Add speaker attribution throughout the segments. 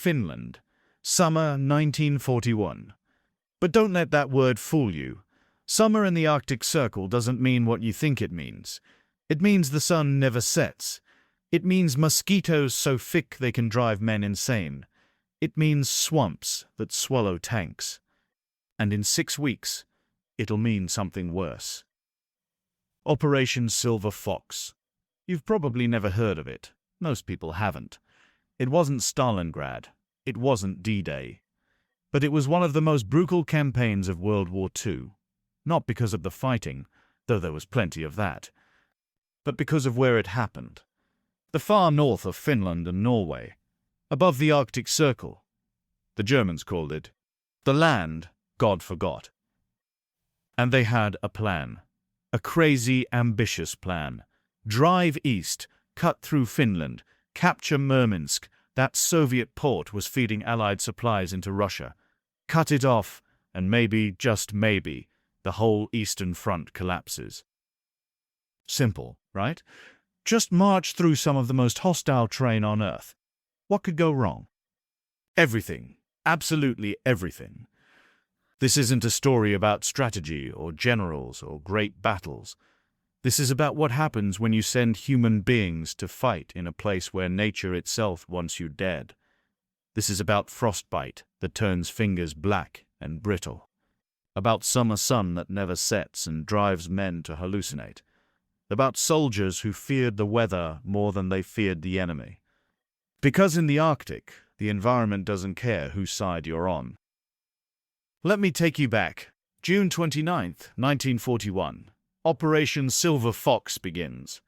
Speaker 1: Finland, summer 1941. But don't let that word fool you. Summer in the Arctic Circle doesn't mean what you think it means. It means the sun never sets. It means mosquitoes so thick they can drive men insane. It means swamps that swallow tanks. And in 6 weeks, it'll mean something worse. Operation Silver Fox. You've probably never heard of it. Most people haven't. It wasn't Stalingrad. It wasn't D-Day. But it was one of the most brutal campaigns of World War II. Not because of the fighting, though there was plenty of that, but because of where it happened. The far north of Finland and Norway, above the Arctic Circle. The Germans called it the land God forgot. And they had a plan. A crazy, ambitious plan. Drive east, cut through Finland, capture Murmansk. That Soviet port was feeding Allied supplies into Russia. Cut it off, and maybe, just maybe, the whole Eastern Front collapses. Simple, right? Just march through some of the most hostile terrain on Earth. What could go wrong? Everything. Absolutely everything. This isn't a story about strategy or generals or great battles. This is about what happens when you send human beings to fight in a place where nature itself wants you dead. This is about frostbite that turns fingers black and brittle. About summer sun that never sets and drives men to hallucinate. About soldiers who feared the weather more than they feared the enemy. Because in the Arctic, the environment doesn't care whose side you're on. Let me take you back. June 29th, 1941. Operation Silver Fox begins.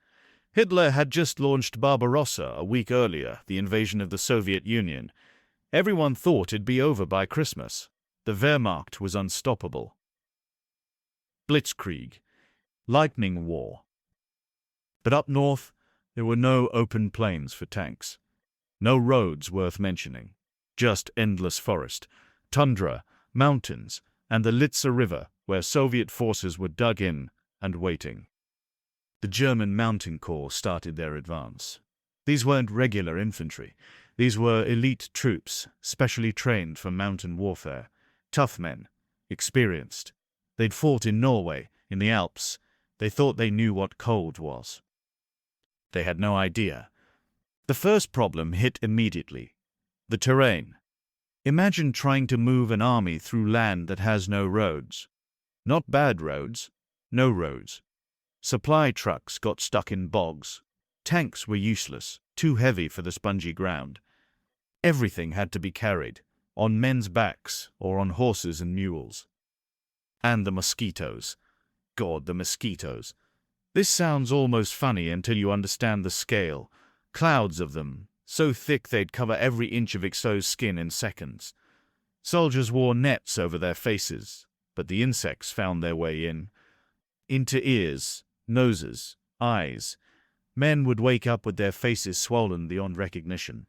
Speaker 1: Hitler had just launched Barbarossa a week earlier, the invasion of the Soviet Union. Everyone thought it'd be over by Christmas. The Wehrmacht was unstoppable. Blitzkrieg. Lightning War. But up north, there were no open plains for tanks. No roads worth mentioning. Just endless forest, tundra, mountains, and the Litsa River, where Soviet forces were dug in and waiting. The German Mountain Corps started their advance. These weren't regular infantry. These were elite troops, specially trained for mountain warfare. Tough men, experienced. They'd fought in Norway, in the Alps. They thought they knew what cold was. They had no idea. The first problem hit immediately. The terrain. Imagine trying to move an army through land that has no roads. Not bad roads, no roads. Supply trucks got stuck in bogs. Tanks were useless, too heavy for the spongy ground. Everything had to be carried, on men's backs or on horses and mules. And the mosquitoes. God, the mosquitoes. This sounds almost funny until you understand the scale. Clouds of them, so thick they'd cover every inch of exposed skin in seconds. Soldiers wore nets over their faces, but the insects found their way in. Into ears, noses, eyes. Men would wake up with their faces swollen beyond recognition.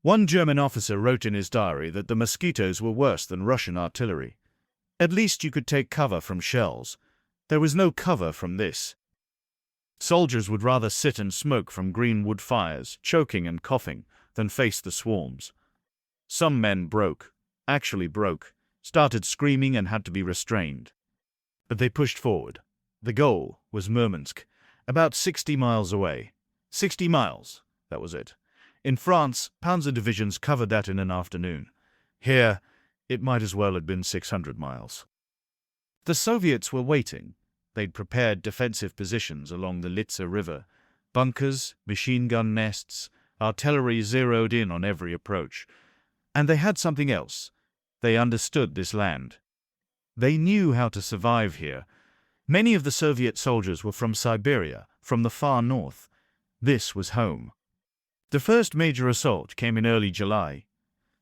Speaker 1: One German officer wrote in his diary that the mosquitoes were worse than Russian artillery. At least you could take cover from shells. There was no cover from this. Soldiers would rather sit and smoke from green wood fires, choking and coughing, than face the swarms. Some men actually broke, started screaming and had to be restrained. But they pushed forward. The goal was Murmansk, about 60 miles away. 60 miles, that was it. In France, panzer divisions covered that in an afternoon. Here, it might as well have been 600 miles. The Soviets were waiting. They'd prepared defensive positions along the Litsa River. Bunkers, machine gun nests, artillery zeroed in on every approach. And they had something else. They understood this land. They knew how to survive here. Many of the Soviet soldiers were from Siberia, from the far north. This was home. The first major assault came in early July.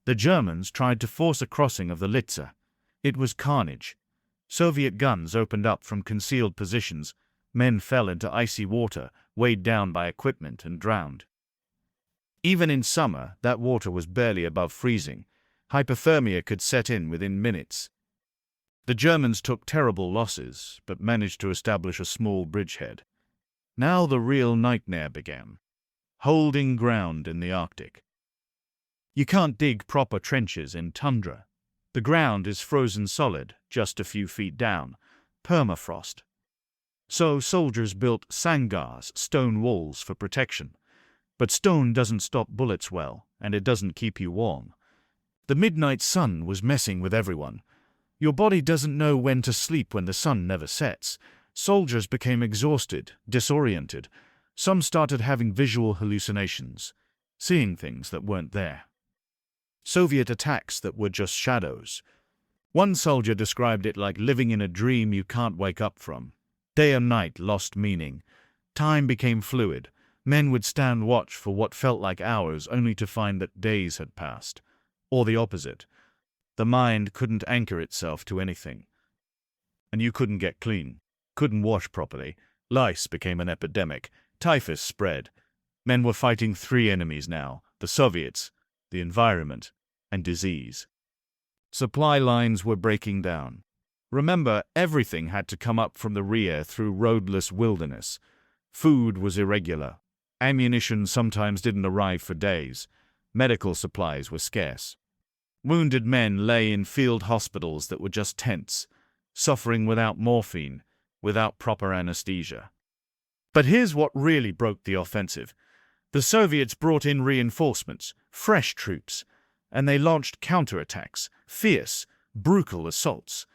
Speaker 1: The Germans tried to force a crossing of the Litsa. It was carnage. Soviet guns opened up from concealed positions. Men fell into icy water, weighed down by equipment and drowned. Even in summer, that water was barely above freezing. Hypothermia could set in within minutes. The Germans took terrible losses, but managed to establish a small bridgehead. Now the real nightmare began. Holding ground in the Arctic. You can't dig proper trenches in tundra. The ground is frozen solid, just a few feet down. Permafrost. So soldiers built sangars, stone walls, for protection. But stone doesn't stop bullets well, and it doesn't keep you warm. The midnight sun was messing with everyone. Your body doesn't know when to sleep when the sun never sets. Soldiers became exhausted, disoriented. Some started having visual hallucinations, seeing things that weren't there. Soviet attacks that were just shadows. One soldier described it like living in a dream you can't wake up from. Day and night lost meaning. Time became fluid. Men would stand watch for what felt like hours only to find that days had passed. Or the opposite. The mind couldn't anchor itself to anything. And you couldn't get clean. Couldn't wash properly. Lice became an epidemic. Typhus spread. Men were fighting three enemies now: the Soviets, the environment, and disease. Supply lines were breaking down. Remember, everything had to come up from the rear through roadless wilderness. Food was irregular. Ammunition sometimes didn't arrive for days. Medical supplies were scarce. Wounded men lay in field hospitals that were just tents, suffering without morphine, without proper anesthesia. But here's what really broke the offensive. The Soviets brought in reinforcements, fresh troops, and they launched counterattacks, fierce, brutal assaults.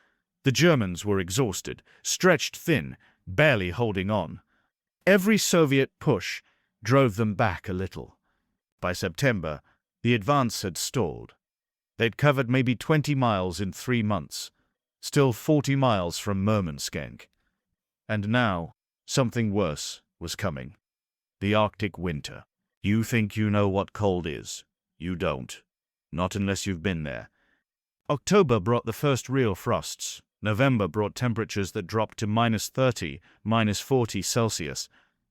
Speaker 1: The Germans were exhausted, stretched thin, barely holding on. Every Soviet push drove them back a little. By September, the advance had stalled. They'd covered maybe 20 miles in 3 months, still 40 miles from Murmansk. And now, something worse was coming. The Arctic winter. You think you know what cold is. You don't. Not unless you've been there. October brought the first real frosts. November brought temperatures that dropped to -30, -40 Celsius.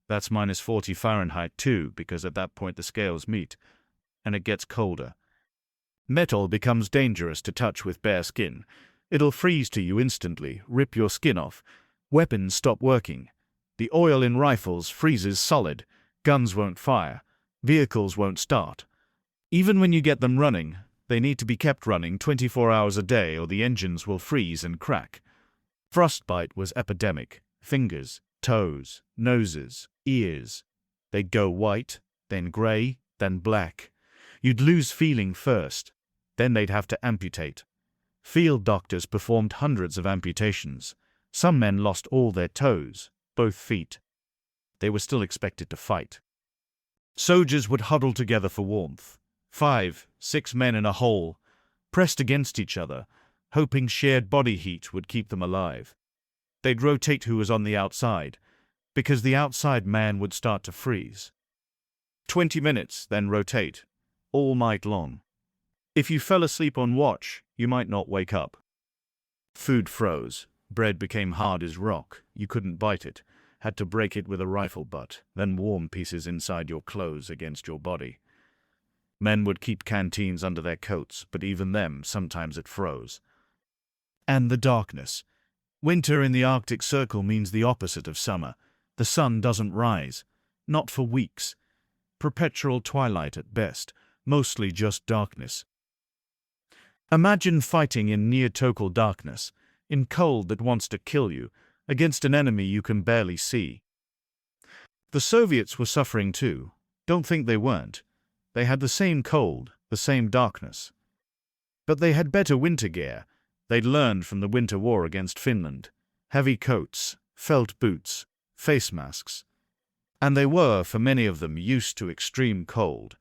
Speaker 1: That's -40 Fahrenheit too, because at that point the scales meet. And it gets colder. Metal becomes dangerous to touch with bare skin. It'll freeze to you instantly, rip your skin off. Weapons stop working. The oil in rifles freezes solid. Guns won't fire. Vehicles won't start. Even when you get them running, they need to be kept running 24 hours a day or the engines will freeze and crack. Frostbite was epidemic. Fingers, toes, noses, ears. They'd go white, then grey, then black. You'd lose feeling first. Then they'd have to amputate. Field doctors performed hundreds of amputations. Some men lost all their toes, both feet. They were still expected to fight. Soldiers would huddle together for warmth. 5, 6 men in a hole, pressed against each other, hoping shared body heat would keep them alive. They'd rotate who was on the outside, because the outside man would start to freeze. 20 minutes, then rotate, all night long. If you fell asleep on watch, you might not wake up. Food froze. Bread became hard as rock. You couldn't bite it. Had to break it with a rifle butt, then warm pieces inside your clothes against your body. Men would keep canteens under their coats, but even them, sometimes it froze. And the darkness. Winter in the Arctic Circle means the opposite of summer. The sun doesn't rise. Not for weeks. Perpetual twilight at best. Mostly just darkness. Imagine fighting in near-total darkness, in cold that wants to kill you, against an enemy you can barely see. The Soviets were suffering too. Don't think they weren't. They had the same cold, the same darkness. But they had better winter gear. They'd learned from the winter war against Finland. Heavy coats, felt boots, face masks. And they were, for many of them, used to extreme cold.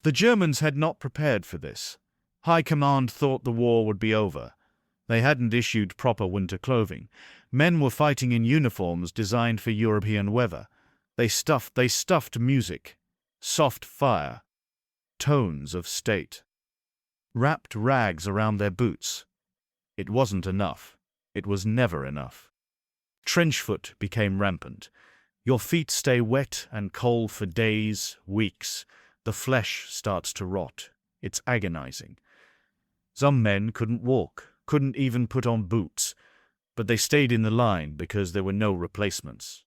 Speaker 1: The Germans had not prepared for this. High Command thought the war would be over. They hadn't issued proper winter clothing. Men were fighting in uniforms designed for European weather. They stuffed music, soft fire, tones of state. Wrapped rags around their boots. It wasn't enough. It was never enough. Trench foot became rampant. Your feet stay wet and cold for days, weeks. The flesh starts to rot. It's agonizing. Some men couldn't walk, couldn't even put on boots, but they stayed in the line because there were no replacements.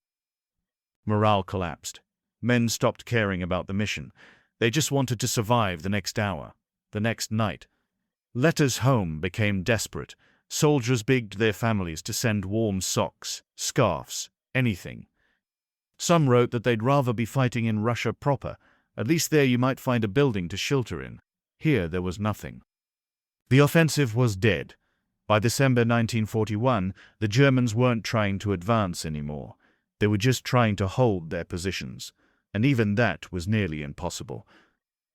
Speaker 1: Morale collapsed. Men stopped caring about the mission. They just wanted to survive the next hour, the next night. Letters home became desperate. Soldiers begged their families to send warm socks, scarves, anything. Some wrote that they'd rather be fighting in Russia proper. At least there you might find a building to shelter in. Here there was nothing. The offensive was dead. By December 1941, the Germans weren't trying to advance anymore. They were just trying to hold their positions, and even that was nearly impossible.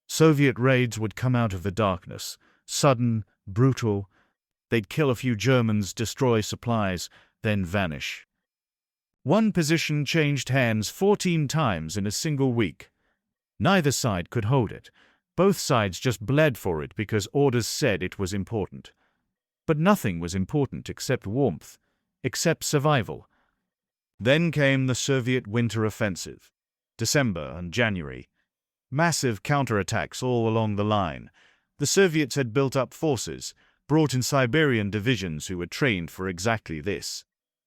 Speaker 1: Soviet raids would come out of the darkness, sudden, brutal. They'd kill a few Germans, destroy supplies, then vanish. One position changed hands 14 times in a single week. Neither side could hold it. Both sides just bled for it because orders said it was important. But nothing was important except warmth, except survival. Then came the Soviet winter offensive. December and January. Massive counterattacks all along the line. The Soviets had built up forces, brought in Siberian divisions who were trained for exactly this.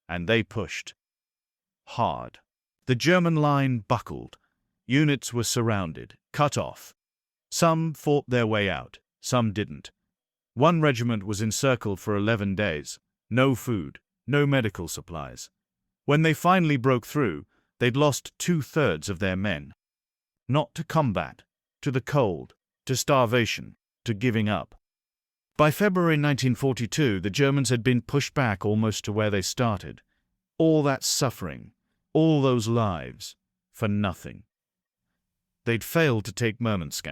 Speaker 1: And they pushed. Hard. The German line buckled. Units were surrounded, cut off. Some fought their way out, some didn't. One regiment was encircled for 11 days. No food, no medical supplies. When they finally broke through, they'd lost 2/3 of their men. Not to combat, to the cold, to starvation, to giving up. By February 1942, the Germans had been pushed back almost to where they started. All that suffering, all those lives, for nothing. They'd failed to take Murmansk,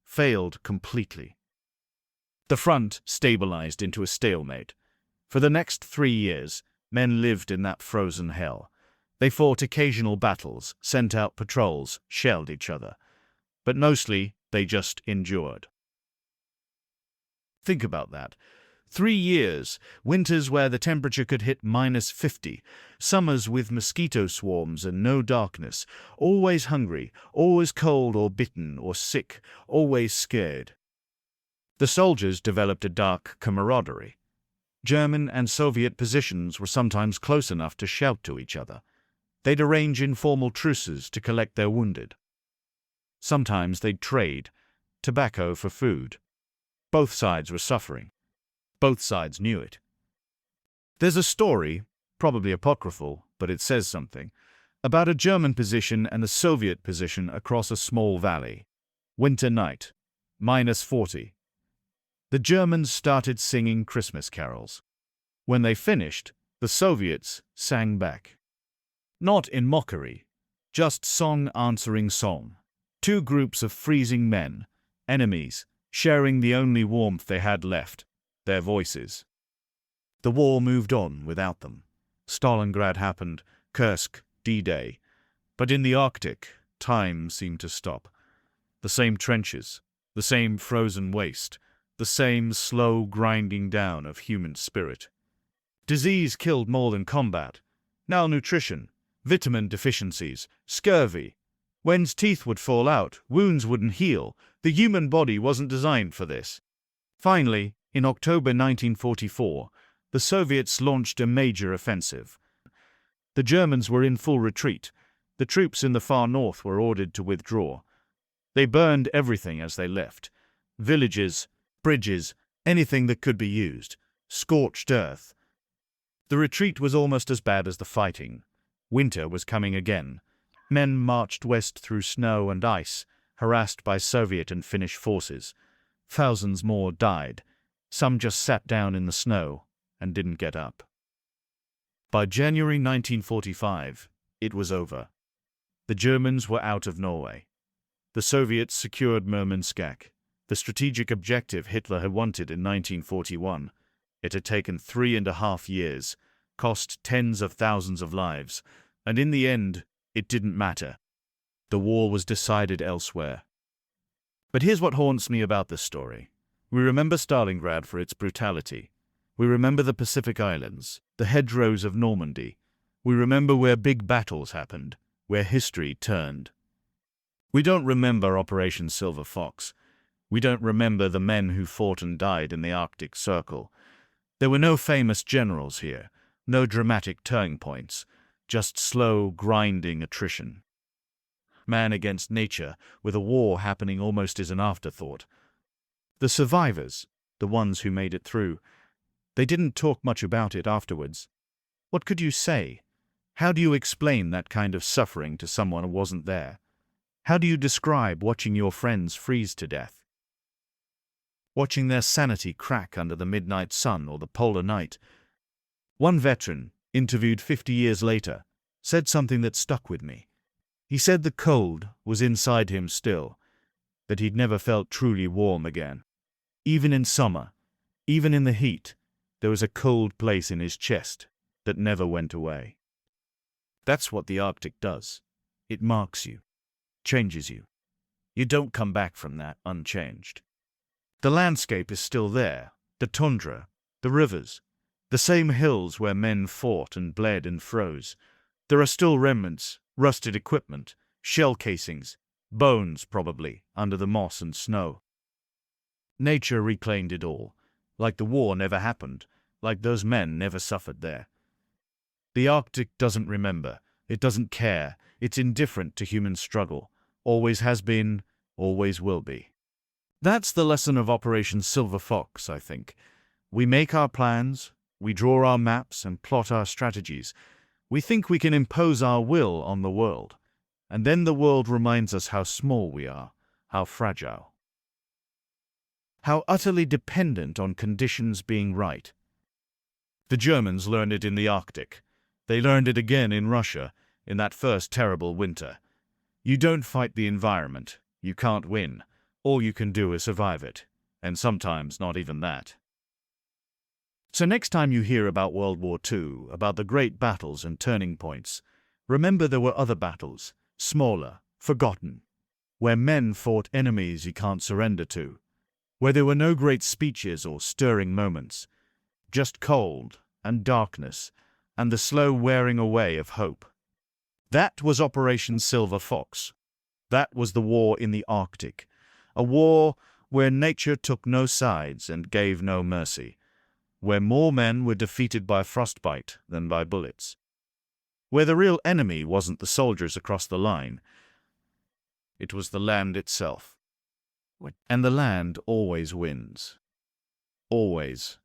Speaker 1: failed completely. The front stabilized into a stalemate. For the next 3 years, men lived in that frozen hell. They fought occasional battles, sent out patrols, shelled each other. But mostly, they just endured. Think about that. 3 years, winters where the temperature could hit -50, summers with mosquito swarms and no darkness, always hungry, always cold or bitten or sick, always scared. The soldiers developed a dark camaraderie. German and Soviet positions were sometimes close enough to shout to each other. They'd arrange informal truces to collect their wounded. Sometimes they'd trade tobacco for food. Both sides were suffering. Both sides knew it. There's a story, probably apocryphal, but it says something, about a German position and a Soviet position across a small valley. Winter night, -40. The Germans started singing Christmas carols. When they finished, the Soviets sang back. Not in mockery, just song answering song. Two groups of freezing men, enemies, sharing the only warmth they had left, their voices. The war moved on without them. Stalingrad happened, Kursk, D-Day. But in the Arctic, time seemed to stop. The same trenches, the same frozen waste, the same slow grinding down of human spirit. Disease killed more than combat. Malnutrition, vitamin deficiencies, scurvy. When's teeth would fall out, wounds wouldn't heal. The human body wasn't designed for this. Finally, in October 1944, the Soviets launched a major offensive. The Germans were in full retreat. The troops in the far north were ordered to withdraw. They burned everything as they left. Villages, bridges, anything that could be used. Scorched earth. The retreat was almost as bad as the fighting. Winter was coming again. Men marched west through snow and ice, harassed by Soviet and Finnish forces. Thousands more died. Some just sat down in the snow and didn't get up. By January 1945, it was over. The Germans were out of Norway. The Soviets secured Murmansk, the strategic objective Hitler had wanted in 1941. It had taken 3.5 years, cost tens of thousands of lives, and in the end, it didn't matter. The war was decided elsewhere. But here's what haunts me about this story. We remember Stalingrad for its brutality. We remember the Pacific Islands, the hedgerows of Normandy. We remember where big battles happened, where history turned. We don't remember Operation Silver Fox. We don't remember the men who fought and died in the Arctic Circle. There were no famous generals here, no dramatic turning points, just slow, grinding attrition. man against nature, with a war happening almost as an afterthought. The survivors, the ones who made it through, they didn't talk much about it afterwards. What could you say? How do you explain that kind of suffering to someone who wasn't there? How do you describe watching your friends freeze to death? Watching their sanity crack under the midnight sun or the polar night? One veteran, interviewed 50 years later, said something that stuck with me. He said the cold was inside him still, that he'd never felt truly warm again. Even in summer, even in the heat, there was a cold place in his chest that never went away. That's what the Arctic does. It marks you, changes you. You don't come back from that unchanged. The landscape is still there, the tundra, the rivers, the same hills where men fought and bled and froze. There are still remnants, rusted equipment, shell casings, bones probably, under the moss and snow. Nature reclaimed it all, like the war never happened, like those men never suffered there. The Arctic doesn't remember, it doesn't care, it's indifferent to human struggle, always has been, always will be. That's the lesson of Operation Silver Fox, I think. We make our plans, we draw our maps and plot our strategies. We think we can impose our will on the world, and then the world reminds us how small we are, how fragile, how utterly dependent on conditions being right. The Germans learned it in the Arctic. They learned it again in Russia, in that first terrible winter. You don't fight the environment. You can't win. All you can do is survive it, and sometimes not even that. So next time you hear about World War II, about the great battles and turning points, remember there were other battles, smaller, forgotten, where men fought enemies you can't surrender to, where there were no great speeches or stirring moments, just cold and darkness and the slow wearing away of hope. That was Operation Silver Fox. That was the war in the Arctic, a war where nature took no sides and gave no mercy, where more men were defeated by frostbite than by bullets, where the real enemy wasn't the soldiers across the line, it was the land itself. And the land always wins. Always.